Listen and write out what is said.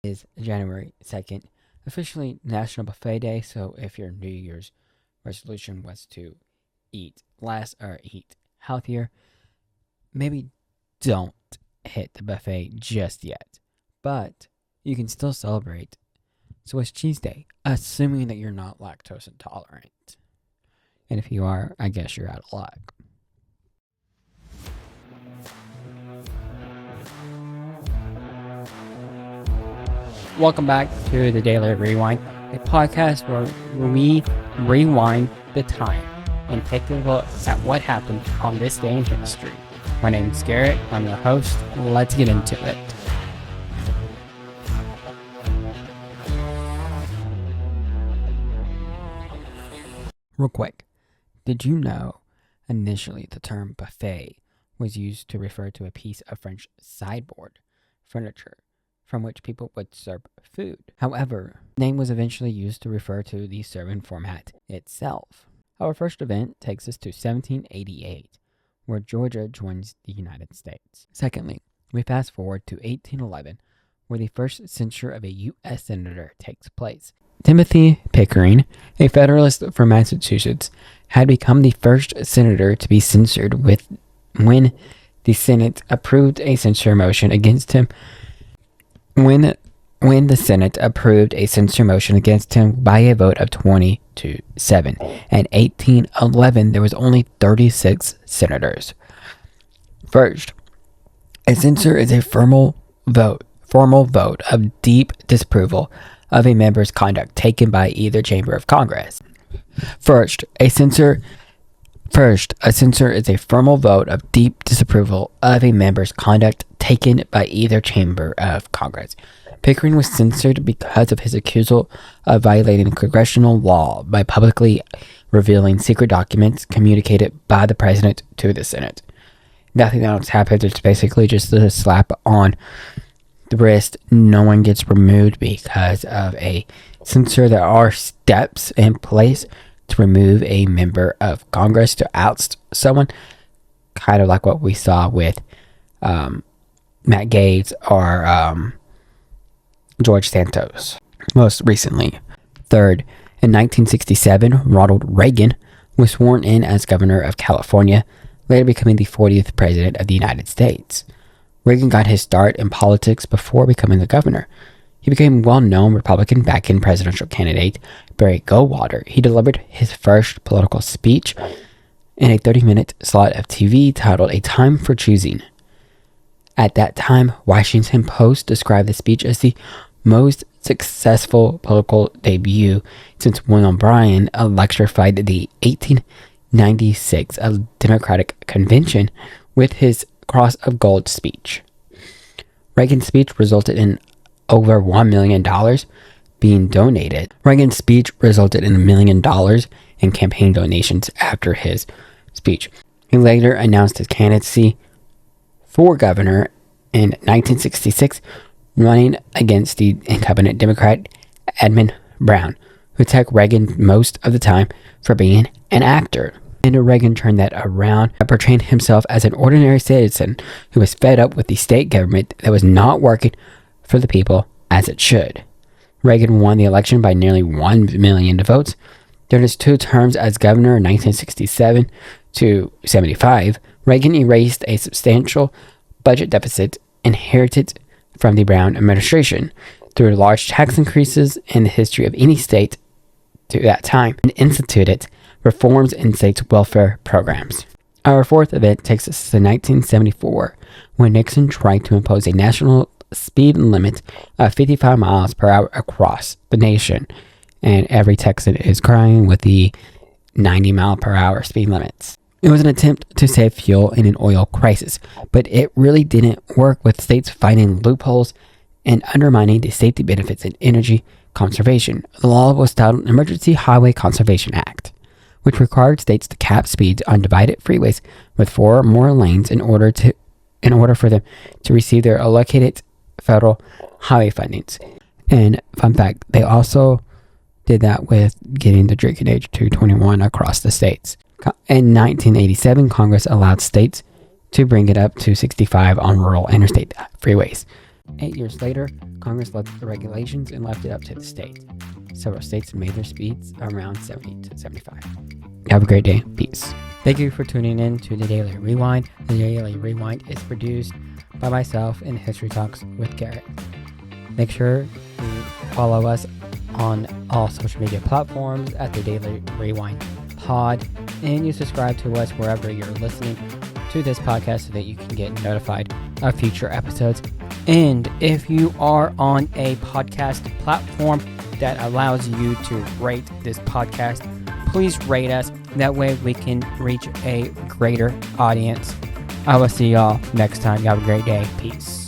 Is January 2nd, officially National Buffet Day. So if your New Year's resolution was to eat less or eat healthier, maybe don't hit the buffet just yet. But you can still celebrate Swiss Cheese Day, assuming that you're not lactose intolerant. And if you are, I guess you're out of luck. Welcome back to the Daily Rewind, a podcast where we rewind the time and take a look at what happened on this day in history. My name is Garrett. I'm your host. Let's get into it. Real quick, did you know initially the term buffet was used to refer to a piece of French sideboard furniture from which people would serve food? However, the name was eventually used to refer to the serving format itself. Our first event takes us to 1788, where Georgia joins the United States. Secondly, we fast forward to 1811, where the first censure of a U.S. senator takes place. Timothy Pickering, a Federalist from Massachusetts, had become the first senator to be censured when the Senate approved a censure motion against him. When the Senate approved a censure motion against him by a vote of 20 to 7. In 1811, there was only 36 senators. First, a censure is a formal vote of deep disapproval of a member's conduct taken by either chamber of Congress. A censure is a formal vote of deep disapproval of a member's conduct taken by either chamber of Congress. Pickering was censured because of his accusal of violating congressional law by publicly revealing secret documents communicated by the president to the Senate. Nothing else happens. It's basically just a slap on the wrist. No one gets removed because of a censure. There are steps in place to remove a member of Congress, to oust someone, kind of like what we saw with Matt Gaetz or George Santos most recently. Third, in 1967, Ronald Reagan was sworn in as governor of California, later becoming the 40th president of the United States. Reagan got his start in politics before becoming the governor. He became a well-known Republican back-end presidential candidate, Barry Goldwater. He delivered his first political speech in a 30-minute slot of TV titled A Time for Choosing. At that time, Washington Post described the speech as the most successful political debut since William Bryan electrified the 1896 Democratic Convention with his Cross of Gold speech. Reagan's speech resulted in over $1 million being donated. Reagan's speech resulted in $1 million in campaign donations after his speech. He later announced his candidacy for governor in 1966, running against the incumbent Democrat Edmund Brown, who took Reagan most of the time for being an actor. And Reagan turned that around by portraying himself as an ordinary citizen who was fed up with the state government that was not working for the people as it should. Reagan won the election by nearly 1 million votes. During his 2 terms as governor in 1967 to 75, Reagan erased a substantial budget deficit inherited from the Brown administration through large tax increases in the history of any state to that time, and instituted reforms in states' welfare programs. Our fourth event takes us to 1974, when Nixon tried to impose a national speed limit of 55 miles per hour across the nation, and every Texan is crying with the 90 mile per hour speed limits. It was an attempt to save fuel in an oil crisis, but it really didn't work, with states finding loopholes and undermining the safety benefits in energy conservation. The law was titled Emergency Highway Conservation Act, which required states to cap speeds on divided freeways with 4 more lanes in order for them to receive their allocated federal highway fundings. And fun fact, they also did that with getting the drinking age to 21 across the states. In 1987, Congress allowed states to bring it up to 65 on rural interstate freeways. 8 years later, Congress left the regulations and left it up to the states. Several states made their speeds around 70 to 75. Have a great day. Peace. Thank you for tuning in to the Daily Rewind. The Daily Rewind is produced by myself and History Talks with Garrett. Make sure to follow us on all social media platforms at the Daily Rewind Pod, and you subscribe to us wherever you're listening to this podcast so that you can get notified of future episodes. And if you are on a podcast platform that allows you to rate this podcast, please rate us. That way we can reach a greater audience. I will see y'all next time. You have a great day. Peace.